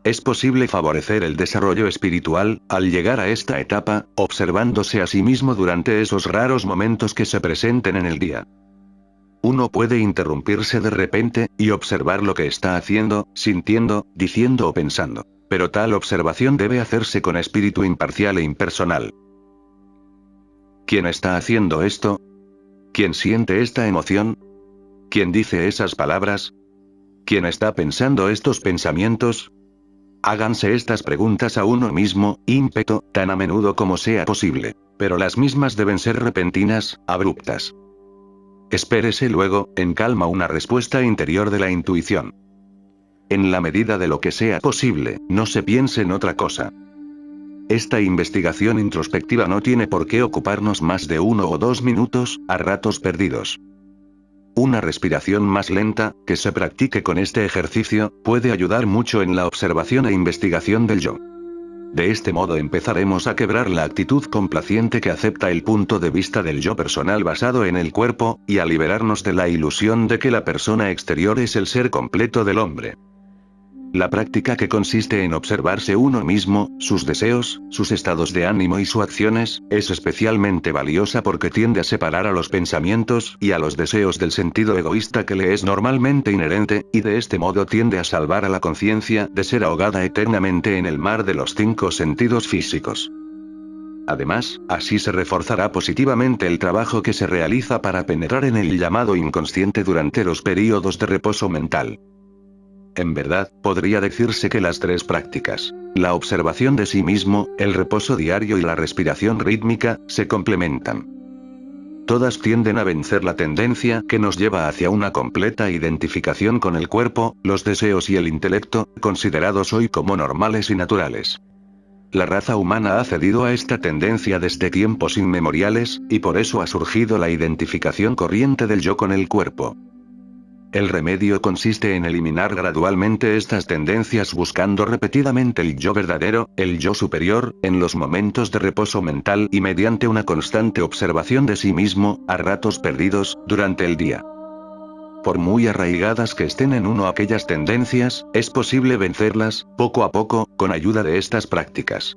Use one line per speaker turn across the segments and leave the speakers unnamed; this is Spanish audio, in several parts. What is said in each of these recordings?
Es posible favorecer el desarrollo espiritual, al llegar a esta etapa, observándose a sí mismo durante esos raros momentos que se presenten en el día. Uno puede interrumpirse de repente, y observar lo que está haciendo, sintiendo, diciendo o pensando. Pero tal observación debe hacerse con espíritu imparcial e impersonal. ¿Quién está haciendo esto? ¿Quién siente esta emoción? ¿Quién dice esas palabras? ¿Quién está pensando estos pensamientos? Háganse estas preguntas a uno mismo, ímpeto, tan a menudo como sea posible. Pero las mismas deben ser repentinas, abruptas. Espérese luego, en calma, una respuesta interior de la intuición. En la medida de lo que sea posible, no se piense en otra cosa. Esta investigación introspectiva no tiene por qué ocuparnos más de 1 o 2 minutos, a ratos perdidos. Una respiración más lenta, que se practique con este ejercicio, puede ayudar mucho en la observación e investigación del yo. De este modo empezaremos a quebrar la actitud complaciente que acepta el punto de vista del yo personal basado en el cuerpo, y a liberarnos de la ilusión de que la persona exterior es el ser completo del hombre. La práctica, que consiste en observarse uno mismo, sus deseos, sus estados de ánimo y sus acciones, es especialmente valiosa porque tiende a separar a los pensamientos y a los deseos del sentido egoísta que le es normalmente inherente, y de este modo tiende a salvar a la conciencia de ser ahogada eternamente en el mar de los 5 sentidos físicos. Además, así se reforzará positivamente el trabajo que se realiza para penetrar en el llamado inconsciente durante los períodos de reposo mental. En verdad, podría decirse que las 3 prácticas, la observación de sí mismo, el reposo diario y la respiración rítmica, se complementan. Todas tienden a vencer la tendencia que nos lleva hacia una completa identificación con el cuerpo, los deseos y el intelecto, considerados hoy como normales y naturales. La raza humana ha cedido a esta tendencia desde tiempos inmemoriales, y por eso ha surgido la identificación corriente del yo con el cuerpo. El remedio consiste en eliminar gradualmente estas tendencias buscando repetidamente el yo verdadero, el yo superior, en los momentos de reposo mental y mediante una constante observación de sí mismo, a ratos perdidos, durante el día. Por muy arraigadas que estén en uno aquellas tendencias, es posible vencerlas, poco a poco, con ayuda de estas prácticas.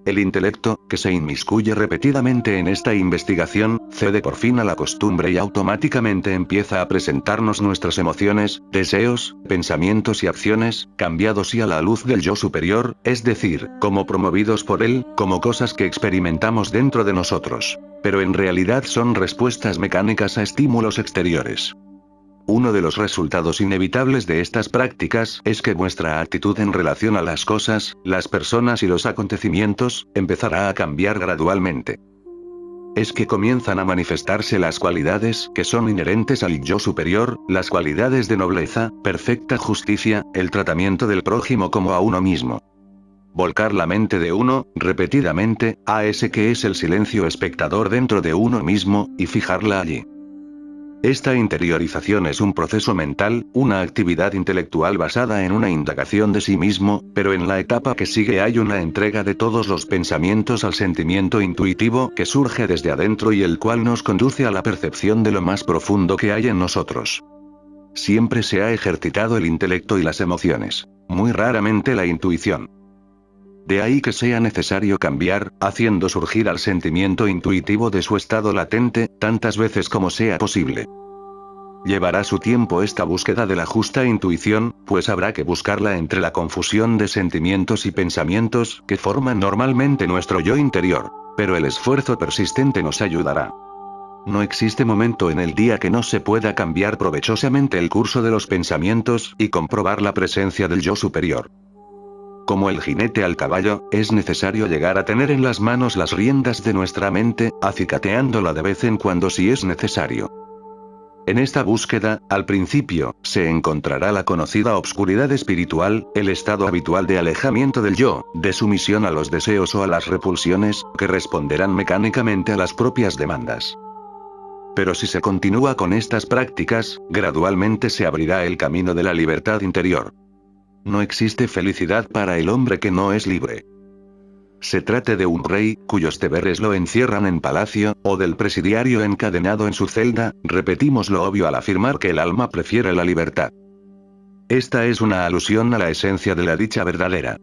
El intelecto, que se inmiscuye repetidamente en esta investigación, cede por fin a la costumbre y automáticamente empieza a presentarnos nuestras emociones, deseos, pensamientos y acciones, cambiados y a la luz del yo superior, es decir, como promovidos por él, como cosas que experimentamos dentro de nosotros. Pero en realidad son respuestas mecánicas a estímulos exteriores. Uno de los resultados inevitables de estas prácticas es que vuestra actitud en relación a las cosas, las personas y los acontecimientos, empezará a cambiar gradualmente. Es que comienzan a manifestarse las cualidades que son inherentes al yo superior, las cualidades de nobleza, perfecta justicia, el tratamiento del prójimo como a uno mismo. Volcar la mente de uno, repetidamente, a ese que es el silencio espectador dentro de uno mismo, y fijarla allí. Esta interiorización es un proceso mental, una actividad intelectual basada en una indagación de sí mismo, pero en la etapa que sigue hay una entrega de todos los pensamientos al sentimiento intuitivo que surge desde adentro y el cual nos conduce a la percepción de lo más profundo que hay en nosotros. Siempre se ha ejercitado el intelecto y las emociones, muy raramente la intuición. De ahí que sea necesario cambiar, haciendo surgir al sentimiento intuitivo de su estado latente, tantas veces como sea posible. Llevará su tiempo esta búsqueda de la justa intuición, pues habrá que buscarla entre la confusión de sentimientos y pensamientos que forman normalmente nuestro yo interior. Pero el esfuerzo persistente nos ayudará. No existe momento en el día que no se pueda cambiar provechosamente el curso de los pensamientos y comprobar la presencia del yo superior. Como el jinete al caballo, es necesario llegar a tener en las manos las riendas de nuestra mente, acicateándola de vez en cuando si es necesario. En esta búsqueda, al principio, se encontrará la conocida obscuridad espiritual, el estado habitual de alejamiento del yo, de sumisión a los deseos o a las repulsiones, que responderán mecánicamente a las propias demandas. Pero si se continúa con estas prácticas, gradualmente se abrirá el camino de la libertad interior. No existe felicidad para el hombre que no es libre. Se trate de un rey, cuyos deberes lo encierran en palacio, o del presidiario encadenado en su celda, repetimos lo obvio al afirmar que el alma prefiere la libertad. Esta es una alusión a la esencia de la dicha verdadera.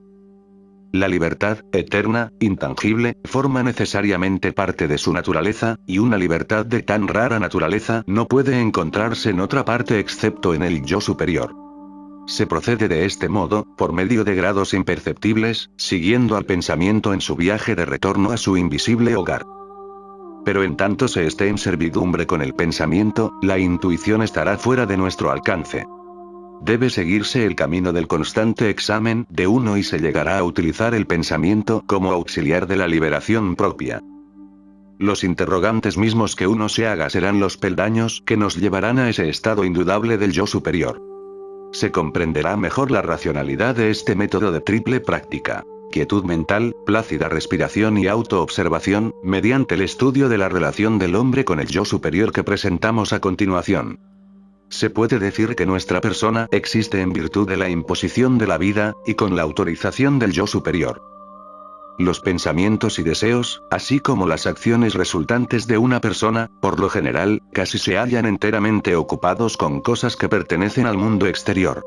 La libertad, eterna, intangible, forma necesariamente parte de su naturaleza, y una libertad de tan rara naturaleza no puede encontrarse en otra parte excepto en el yo superior. Se procede de este modo, por medio de grados imperceptibles, siguiendo al pensamiento en su viaje de retorno a su invisible hogar. Pero en tanto se esté en servidumbre con el pensamiento, la intuición estará fuera de nuestro alcance. Debe seguirse el camino del constante examen de uno y se llegará a utilizar el pensamiento como auxiliar de la liberación propia. Los interrogantes mismos que uno se haga serán los peldaños que nos llevarán a ese estado indudable del yo superior. Se comprenderá mejor la racionalidad de este método de triple práctica: quietud mental, plácida respiración y autoobservación, mediante el estudio de la relación del hombre con el yo superior que presentamos a continuación. Se puede decir que nuestra persona existe en virtud de la imposición de la vida, y con la autorización del yo superior. Los pensamientos y deseos, así como las acciones resultantes de una persona, por lo general, casi se hallan enteramente ocupados con cosas que pertenecen al mundo exterior.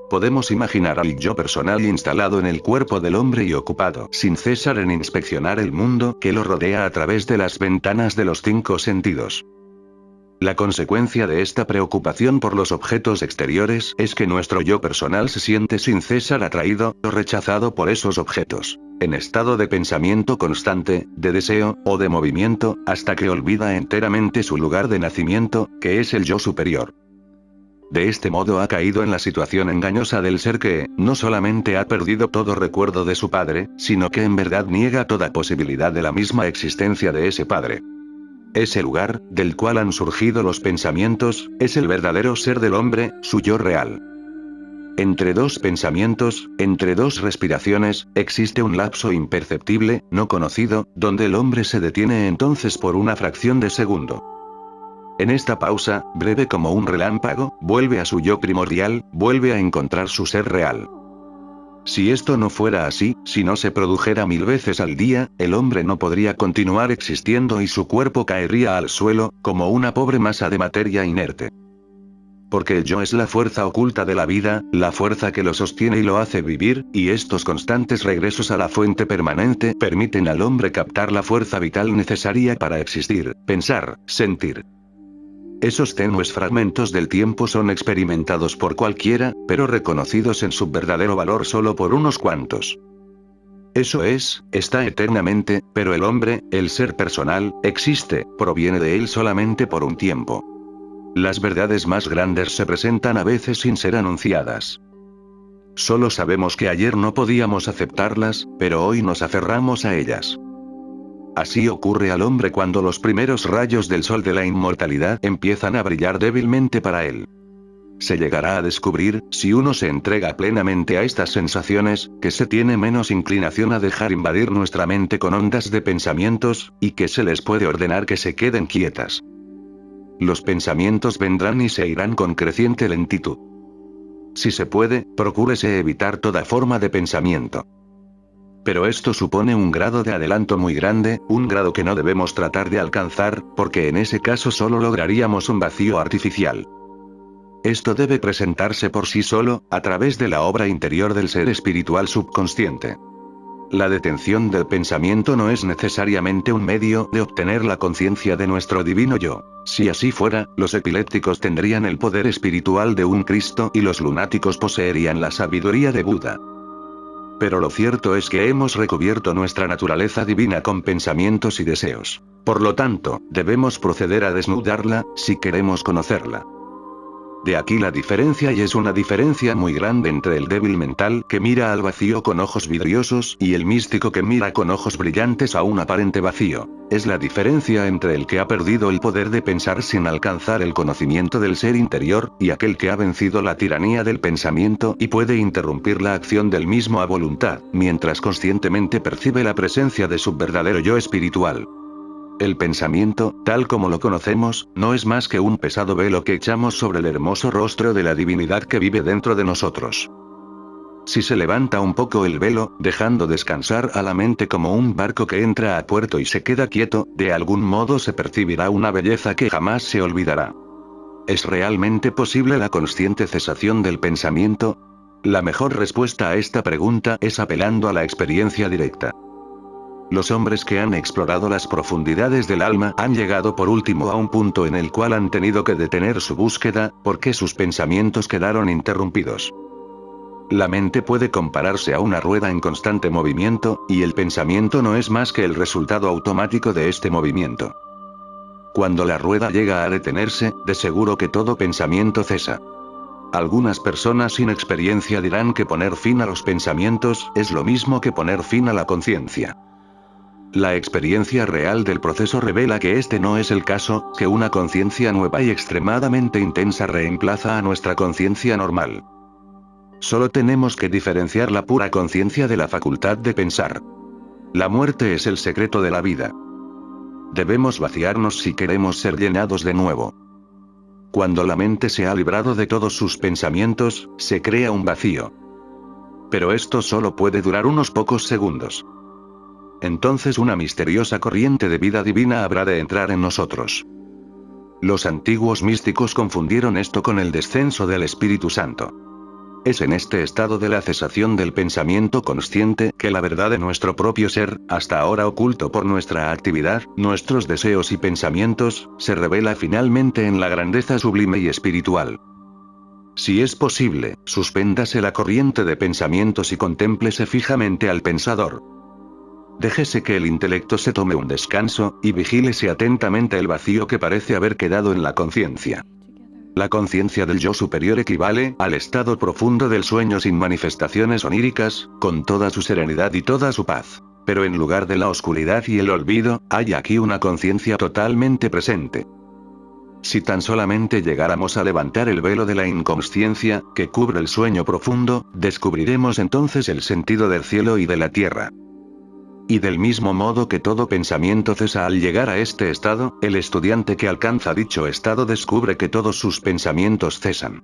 Podemos imaginar al yo personal instalado en el cuerpo del hombre y ocupado sin cesar en inspeccionar el mundo que lo rodea a través de las ventanas de los 5 sentidos. La consecuencia de esta preocupación por los objetos exteriores es que nuestro yo personal se siente sin cesar atraído o rechazado por esos objetos, en estado de pensamiento constante, de deseo, o de movimiento, hasta que olvida enteramente su lugar de nacimiento, que es el yo superior. De este modo ha caído en la situación engañosa del ser que, no solamente ha perdido todo recuerdo de su padre, sino que en verdad niega toda posibilidad de la misma existencia de ese padre. Ese lugar, del cual han surgido los pensamientos, es el verdadero ser del hombre, su yo real. Entre dos pensamientos, entre dos respiraciones, existe un lapso imperceptible, no conocido, donde el hombre se detiene entonces por una fracción de segundo. En esta pausa, breve como un relámpago, vuelve a su yo primordial, vuelve a encontrar su ser real. Si esto no fuera así, si no se produjera 1000 veces al día, el hombre no podría continuar existiendo y su cuerpo caería al suelo, como una pobre masa de materia inerte. Porque el yo es la fuerza oculta de la vida, la fuerza que lo sostiene y lo hace vivir, y estos constantes regresos a la fuente permanente permiten al hombre captar la fuerza vital necesaria para existir, pensar, sentir. Esos tenues fragmentos del tiempo son experimentados por cualquiera, pero reconocidos en su verdadero valor solo por unos cuantos. Eso es, está eternamente, pero el hombre, el ser personal, existe, proviene de él solamente por un tiempo. Las verdades más grandes se presentan a veces sin ser anunciadas. Solo sabemos que ayer no podíamos aceptarlas, pero hoy nos aferramos a ellas. Así ocurre al hombre cuando los primeros rayos del sol de la inmortalidad empiezan a brillar débilmente para él. Se llegará a descubrir, si uno se entrega plenamente a estas sensaciones, que se tiene menos inclinación a dejar invadir nuestra mente con ondas de pensamientos, y que se les puede ordenar que se queden quietas. Los pensamientos vendrán y se irán con creciente lentitud. Si se puede, procúrese evitar toda forma de pensamiento. Pero esto supone un grado de adelanto muy grande, un grado que no debemos tratar de alcanzar, porque en ese caso solo lograríamos un vacío artificial. Esto debe presentarse por sí solo, a través de la obra interior del ser espiritual subconsciente. La detención del pensamiento no es necesariamente un medio de obtener la conciencia de nuestro divino yo. Si así fuera, los epilépticos tendrían el poder espiritual de un Cristo y los lunáticos poseerían la sabiduría de Buda. Pero lo cierto es que hemos recubierto nuestra naturaleza divina con pensamientos y deseos. Por lo tanto, debemos proceder a desnudarla, si queremos conocerla. De aquí la diferencia, y es una diferencia muy grande entre el débil mental que mira al vacío con ojos vidriosos y el místico que mira con ojos brillantes a un aparente vacío. Es la diferencia entre el que ha perdido el poder de pensar sin alcanzar el conocimiento del ser interior, y aquel que ha vencido la tiranía del pensamiento y puede interrumpir la acción del mismo a voluntad, mientras conscientemente percibe la presencia de su verdadero yo espiritual. El pensamiento, tal como lo conocemos, no es más que un pesado velo que echamos sobre el hermoso rostro de la divinidad que vive dentro de nosotros. Si se levanta un poco el velo, dejando descansar a la mente como un barco que entra a puerto y se queda quieto, de algún modo se percibirá una belleza que jamás se olvidará. ¿Es realmente posible la consciente cesación del pensamiento? La mejor respuesta a esta pregunta es apelando a la experiencia directa. Los hombres que han explorado las profundidades del alma han llegado por último a un punto en el cual han tenido que detener su búsqueda, porque sus pensamientos quedaron interrumpidos. La mente puede compararse a una rueda en constante movimiento, y el pensamiento no es más que el resultado automático de este movimiento. Cuando la rueda llega a detenerse, de seguro que todo pensamiento cesa. Algunas personas sin experiencia dirán que poner fin a los pensamientos es lo mismo que poner fin a la conciencia. La experiencia real del proceso revela que este no es el caso, que una conciencia nueva y extremadamente intensa reemplaza a nuestra conciencia normal. Solo tenemos que diferenciar la pura conciencia de la facultad de pensar. La muerte es el secreto de la vida. Debemos vaciarnos si queremos ser llenados de nuevo. Cuando la mente se ha librado de todos sus pensamientos, se crea un vacío. Pero esto solo puede durar unos pocos segundos. Entonces una misteriosa corriente de vida divina habrá de entrar en nosotros. Los antiguos místicos confundieron esto con el descenso del Espíritu Santo. Es en este estado de la cesación del pensamiento consciente que la verdad de nuestro propio ser, hasta ahora oculto por nuestra actividad, nuestros deseos y pensamientos, se revela finalmente en la grandeza sublime y espiritual. Si es posible, suspéndase la corriente de pensamientos y contémplese fijamente al pensador. Déjese que el intelecto se tome un descanso, y vigílese atentamente el vacío que parece haber quedado en la conciencia. La conciencia del yo superior equivale al estado profundo del sueño sin manifestaciones oníricas, con toda su serenidad y toda su paz. Pero en lugar de la oscuridad y el olvido, hay aquí una conciencia totalmente presente. Si tan solamente llegáramos a levantar el velo de la inconsciencia, que cubre el sueño profundo, descubriremos entonces el sentido del cielo y de la tierra. Y del mismo modo que todo pensamiento cesa al llegar a este estado, el estudiante que alcanza dicho estado descubre que todos sus pensamientos cesan.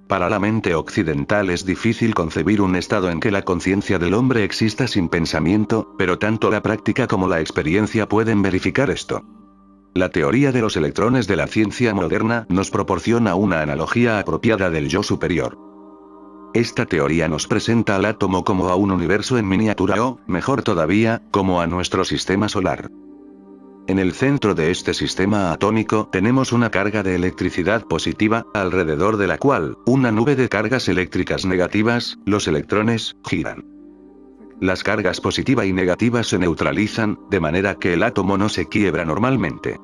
Para la mente occidental es difícil concebir un estado en que la conciencia del hombre exista sin pensamiento, pero tanto la práctica como la experiencia pueden verificar esto. La teoría de los electrones de la ciencia moderna nos proporciona una analogía apropiada del yo superior. Esta teoría nos presenta al átomo como a un universo en miniatura o, mejor todavía, como a nuestro sistema solar. En el centro de este sistema atómico tenemos una carga de electricidad positiva, alrededor de la cual, una nube de cargas eléctricas negativas, los electrones, giran. Las cargas positiva y negativa se neutralizan, de manera que el átomo no se quiebra normalmente.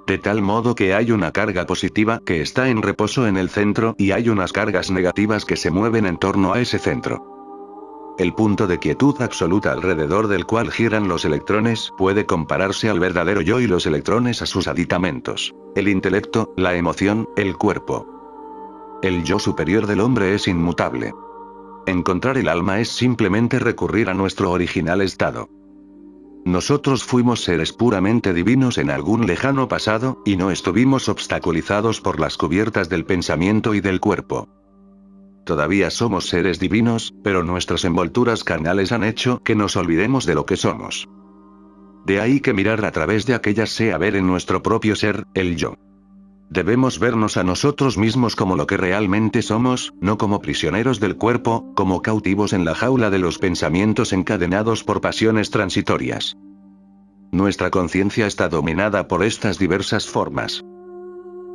De tal modo que hay una carga positiva que está en reposo en el centro y hay unas cargas negativas que se mueven en torno a ese centro. El punto de quietud absoluta alrededor del cual giran los electrones puede compararse al verdadero yo y los electrones a sus aditamentos: el intelecto, la emoción, el cuerpo. El yo superior del hombre es inmutable. Encontrar el alma es simplemente recurrir a nuestro original estado. Nosotros fuimos seres puramente divinos en algún lejano pasado, y no estuvimos obstaculizados por las cubiertas del pensamiento y del cuerpo. Todavía somos seres divinos, pero nuestras envolturas carnales han hecho que nos olvidemos de lo que somos. De ahí que mirar a través de aquellas sea ver en nuestro propio ser, el yo. Debemos vernos a nosotros mismos como lo que realmente somos, no como prisioneros del cuerpo, como cautivos en la jaula de los pensamientos encadenados por pasiones transitorias. Nuestra conciencia está dominada por estas diversas formas.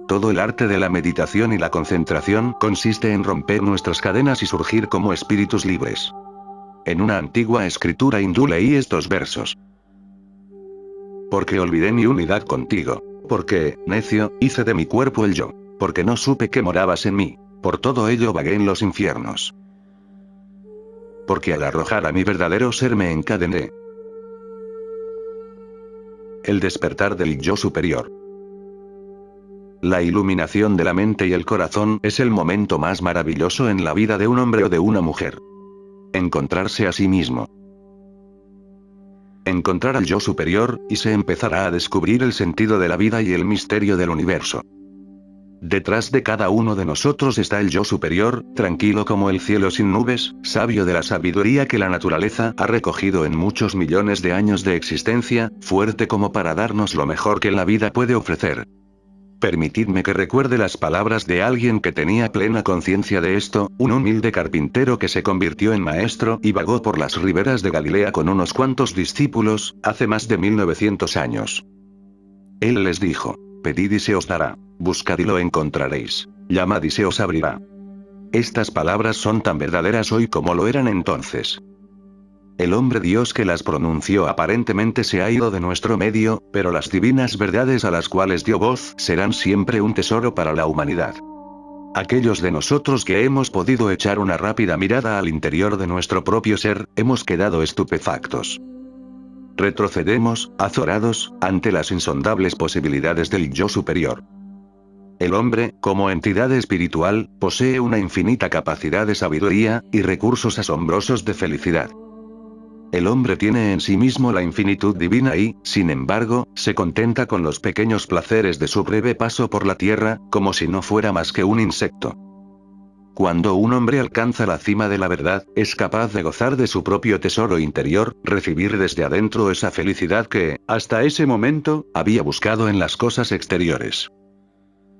Todo el arte de la meditación y la concentración consiste en romper nuestras cadenas y surgir como espíritus libres. En una antigua escritura hindú leí estos versos: porque olvidé mi unidad contigo. Porque, necio, hice de mi cuerpo el yo. Porque no supe que morabas en mí. Por todo ello vagué en los infiernos. Porque al arrojar a mi verdadero ser me encadené. El despertar del yo superior. La iluminación de la mente y el corazón es el momento más maravilloso en la vida de un hombre o de una mujer. Encontrarse a sí mismo. Encontrar al yo superior, y se empezará a descubrir el sentido de la vida y el misterio del universo. Detrás de cada uno de nosotros está el yo superior, tranquilo como el cielo sin nubes, sabio de la sabiduría que la naturaleza ha recogido en muchos millones de años de existencia, fuerte como para darnos lo mejor que la vida puede ofrecer. Permitidme que recuerde las palabras de alguien que tenía plena conciencia de esto, un humilde carpintero que se convirtió en maestro y vagó por las riberas de Galilea con unos cuantos discípulos, hace más de 1900 años. Él les dijo: pedid y se os dará, buscad y lo encontraréis, llamad y se os abrirá. Estas palabras son tan verdaderas hoy como lo eran entonces. El hombre Dios que las pronunció aparentemente se ha ido de nuestro medio, pero las divinas verdades a las cuales dio voz serán siempre un tesoro para la humanidad. Aquellos de nosotros que hemos podido echar una rápida mirada al interior de nuestro propio ser, hemos quedado estupefactos. Retrocedemos, azorados, ante las insondables posibilidades del yo superior. El hombre, como entidad espiritual, posee una infinita capacidad de sabiduría, y recursos asombrosos de felicidad. El hombre tiene en sí mismo la infinitud divina y, sin embargo, se contenta con los pequeños placeres de su breve paso por la tierra, como si no fuera más que un insecto. Cuando un hombre alcanza la cima de la verdad, es capaz de gozar de su propio tesoro interior, recibir desde adentro esa felicidad que, hasta ese momento, había buscado en las cosas exteriores.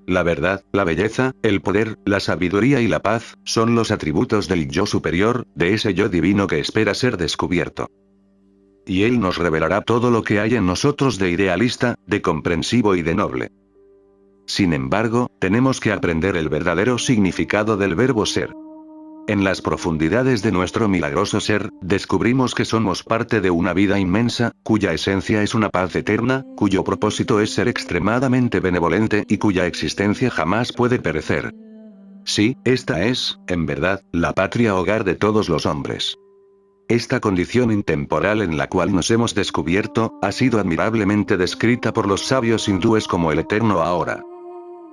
La verdad, la belleza, el poder, la sabiduría y la paz, son los atributos del yo superior, de ese yo divino que espera ser descubierto. Y él nos revelará todo lo que hay en nosotros de idealista, de comprensivo y de noble. Sin embargo, tenemos que aprender el verdadero significado del verbo ser. En las profundidades de nuestro milagroso ser, descubrimos que somos parte de una vida inmensa, cuya esencia es una paz eterna, cuyo propósito es ser extremadamente benevolente y cuya existencia jamás puede perecer. Sí, esta es, en verdad, la patria hogar de todos los hombres. Esta condición intemporal en la cual nos hemos descubierto, ha sido admirablemente descrita por los sabios hindúes como el eterno ahora.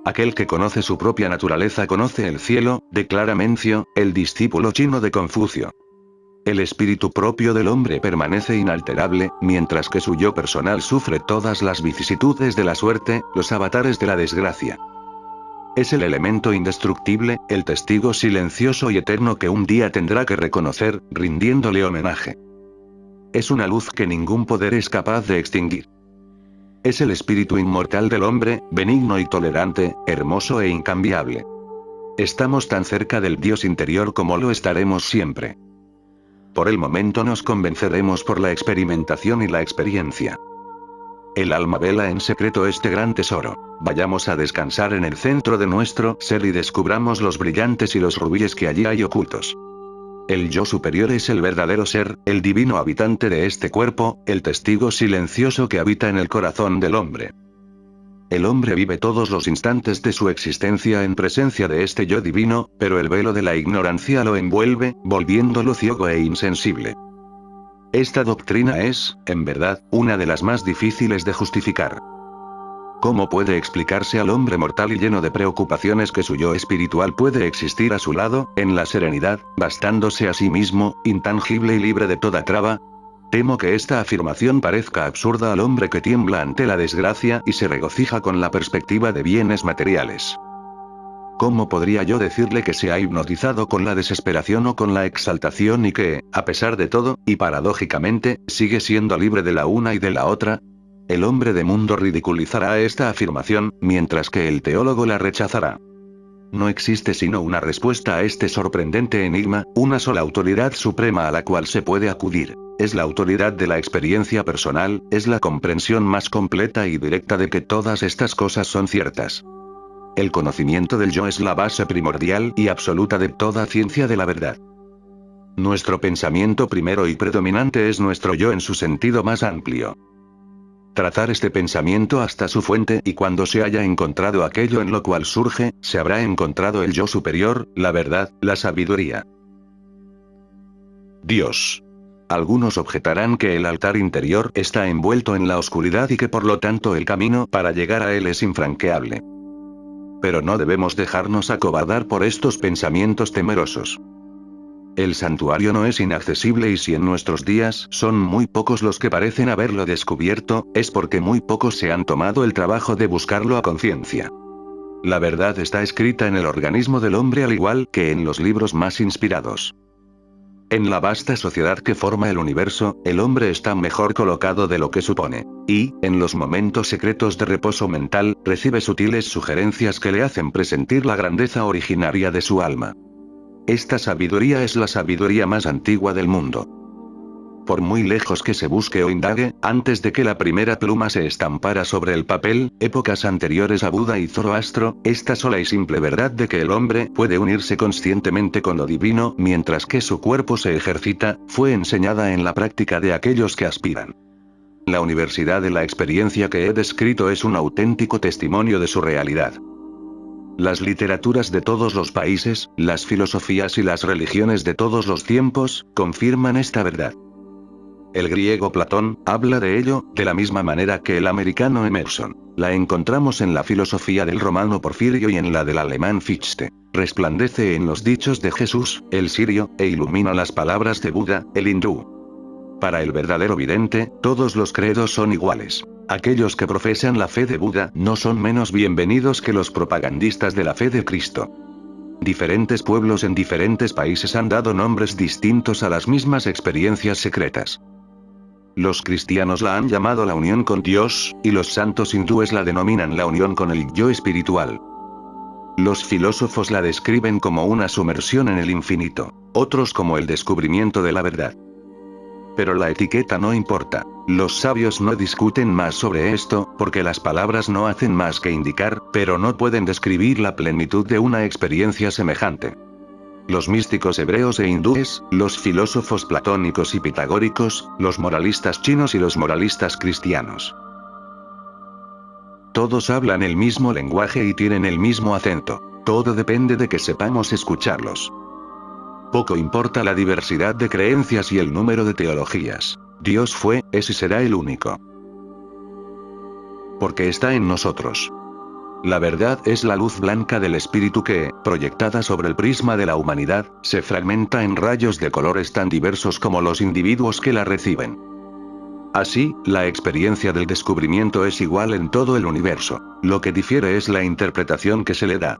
Aquel que conoce su propia naturaleza conoce el cielo, declara Mencio, el discípulo chino de Confucio. El espíritu propio del hombre permanece inalterable, mientras que su yo personal sufre todas las vicisitudes de la suerte, los avatares de la desgracia. Es el elemento indestructible, el testigo silencioso y eterno que un día tendrá que reconocer, rindiéndole homenaje. Es una luz que ningún poder es capaz de extinguir. Es el espíritu inmortal del hombre, benigno y tolerante, hermoso e incambiable. Estamos tan cerca del Dios interior como lo estaremos siempre. Por el momento nos convenceremos por la experimentación y la experiencia. El alma vela en secreto este gran tesoro. Vayamos a descansar en el centro de nuestro ser y descubramos los brillantes y los rubíes que allí hay ocultos. El yo superior es el verdadero ser, el divino habitante de este cuerpo, el testigo silencioso que habita en el corazón del hombre. El hombre vive todos los instantes de su existencia en presencia de este yo divino, pero el velo de la ignorancia lo envuelve, volviéndolo ciego e insensible. Esta doctrina es, en verdad, una de las más difíciles de justificar. ¿Cómo puede explicarse al hombre mortal y lleno de preocupaciones que su yo espiritual puede existir a su lado, en la serenidad, bastándose a sí mismo, intangible y libre de toda traba? Temo que esta afirmación parezca absurda al hombre que tiembla ante la desgracia y se regocija con la perspectiva de bienes materiales. ¿Cómo podría yo decirle que se ha hipnotizado con la desesperación o con la exaltación y que, a pesar de todo, y paradójicamente, sigue siendo libre de la una y de la otra? El hombre de mundo ridiculizará esta afirmación, mientras que el teólogo la rechazará. No existe sino una respuesta a este sorprendente enigma, una sola autoridad suprema a la cual se puede acudir. Es la autoridad de la experiencia personal, es la comprensión más completa y directa de que todas estas cosas son ciertas. El conocimiento del yo es la base primordial y absoluta de toda ciencia de la verdad. Nuestro pensamiento primero y predominante es nuestro yo en su sentido más amplio. Trazar este pensamiento hasta su fuente y cuando se haya encontrado aquello en lo cual surge, se habrá encontrado el yo superior, la verdad, la sabiduría. Dios. Algunos objetarán que el altar interior está envuelto en la oscuridad y que por lo tanto el camino para llegar a él es infranqueable. Pero no debemos dejarnos acobardar por estos pensamientos temerosos. El santuario no es inaccesible y si en nuestros días son muy pocos los que parecen haberlo descubierto, es porque muy pocos se han tomado el trabajo de buscarlo a conciencia. La verdad está escrita en el organismo del hombre al igual que en los libros más inspirados. En la vasta sociedad que forma el universo, el hombre está mejor colocado de lo que supone. Y, en los momentos secretos de reposo mental, recibe sutiles sugerencias que le hacen presentir la grandeza originaria de su alma. Esta sabiduría es la sabiduría más antigua del mundo. Por muy lejos que se busque o indague, antes de que la primera pluma se estampara sobre el papel, épocas anteriores a Buda y Zoroastro, esta sola y simple verdad de que el hombre puede unirse conscientemente con lo divino mientras que su cuerpo se ejercita, fue enseñada en la práctica de aquellos que aspiran. La universidad de la experiencia que he descrito es un auténtico testimonio de su realidad. Las literaturas de todos los países, las filosofías y las religiones de todos los tiempos, confirman esta verdad. El griego Platón habla de ello, de la misma manera que el americano Emerson. La encontramos en la filosofía del romano Porfirio y en la del alemán Fichte. Resplandece en los dichos de Jesús, el sirio, e ilumina las palabras de Buda, el hindú. Para el verdadero vidente, todos los credos son iguales. Aquellos que profesan la fe de Buda no son menos bienvenidos que los propagandistas de la fe de Cristo. Diferentes pueblos en diferentes países han dado nombres distintos a las mismas experiencias secretas. Los cristianos la han llamado la unión con Dios, y los santos hindúes la denominan la unión con el yo espiritual. Los filósofos la describen como una sumersión en el infinito, otros como el descubrimiento de la verdad. Pero la etiqueta no importa. Los sabios no discuten más sobre esto, porque las palabras no hacen más que indicar, pero no pueden describir la plenitud de una experiencia semejante. Los místicos hebreos e hindúes, los filósofos platónicos y pitagóricos, los moralistas chinos y los moralistas cristianos. Todos hablan el mismo lenguaje y tienen el mismo acento. Todo depende de que sepamos escucharlos. Poco importa la diversidad de creencias y el número de teologías. Dios fue, es y será el único. Porque está en nosotros. La verdad es la luz blanca del espíritu que, proyectada sobre el prisma de la humanidad, se fragmenta en rayos de colores tan diversos como los individuos que la reciben. Así, la experiencia del descubrimiento es igual en todo el universo. Lo que difiere es la interpretación que se le da.